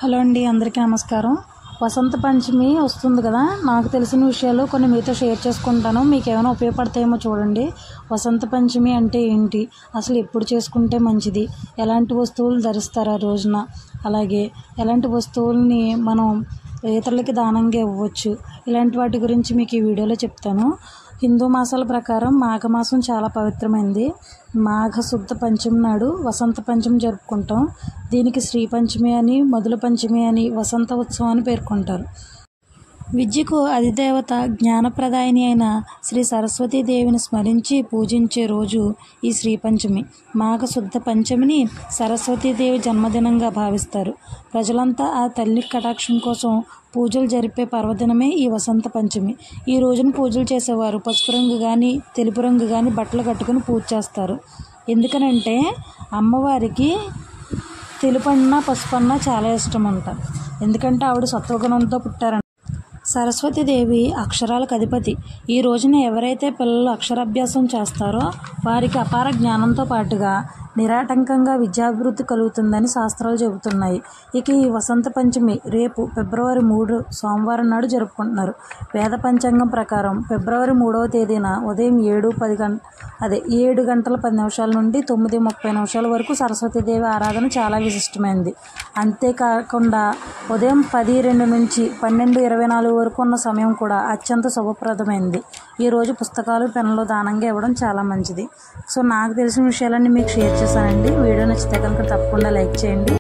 Hello అండి, అందరికీ నమస్కారం. వసంత పంచమి వస్తుంది కదా, నాకు తెలిసిన విషయాలు కొన్ని మీతో షేర్ చేసుకుంటాను. మీకు ఏమైనా ఉపయోగపడతాయేమో చూడండి. వసంత పంచమి అంటే ఏంటి, అసలు ఎప్పుడు చేసుకుంటే మంచిది, ఎలాంటి వస్తువులు ధరిస్తారు ఆ రోజున, అలాగే ఎలాంటి వస్తువుల్ని మనం ఇతరులకి దానంగా ఇవ్వచ్చు, ఇలాంటి వాటి గురించి మీకు ఈ వీడియోలో చెప్తాను. హిందూ మాసాల ప్రకారం మాఘమాసం చాలా పవిత్రమైనది. మాఘ శుద్ధ పంచమి నాడు వసంత పంచమి జరుపుకుంటాం. దీనికి శ్రీ పంచమి అని, మధుల పంచమి అని, వసంత ఉత్సవం అని పేర్కొంటారు. విద్యకు అధిదేవత జ్ఞానప్రదాయిని అయిన శ్రీ సరస్వతీదేవిని స్మరించి పూజించే రోజు ఈ శ్రీ పంచమి. మాఘ శుద్ధ పంచమిని సరస్వతీదేవి జన్మదినంగా భావిస్తారు. ప్రజలంతా ఆ తల్లి కటాక్షం కోసం పూజలు జరిపే పర్వదినమే ఈ వసంత పంచమి. ఈ రోజున పూజలు చేసేవారు పసుపు రంగు కానీ తెలుపు రంగు కానీ బట్టలు కట్టుకుని పూజ చేస్తారు. ఎందుకనంటే అమ్మవారికి తెలుపన్నా పసుపన్నా చాలా ఇష్టం అంట. ఎందుకంటే ఆవిడ సత్వగుణంతో పుట్టారంట. సరస్వతీదేవి అక్షరాలకు అధిపతి. ఈ రోజున ఎవరైతే పిల్లలు అక్షరాభ్యాసం చేస్తారో వారికి అపార జ్ఞానంతో పాటుగా నిరాటంకంగా విద్యాభివృద్ధి కలుగుతుందని శాస్త్రాలు చెబుతున్నాయి. ఇక ఈ వసంత పంచమి రేపు ఫిబ్రవరి 3 సోమవారం నాడు జరుపుకుంటున్నారు. వేద పంచాంగం ప్రకారం ఫిబ్రవరి 3వ తేదీన ఉదయం 7 గంటల 10 నిమిషాల నుండి 9:30 వరకు సరస్వతీదేవి ఆరాధన చాలా విశిష్టమైనది. అంతేకాకుండా ఉదయం 10:02 నుంచి 12:24 వరకు ఉన్న సమయం కూడా అత్యంత శుభప్రదమైనది. ఈరోజు పుస్తకాలు పెన్నులు దానంగా ఇవ్వడం చాలా మంచిది. సో నాకు తెలిసిన విషయాలన్నీ మీకు షేర్ చేశానండి. వీడియో నచ్చితే కనుక తప్పకుండా లైక్ చేయండి.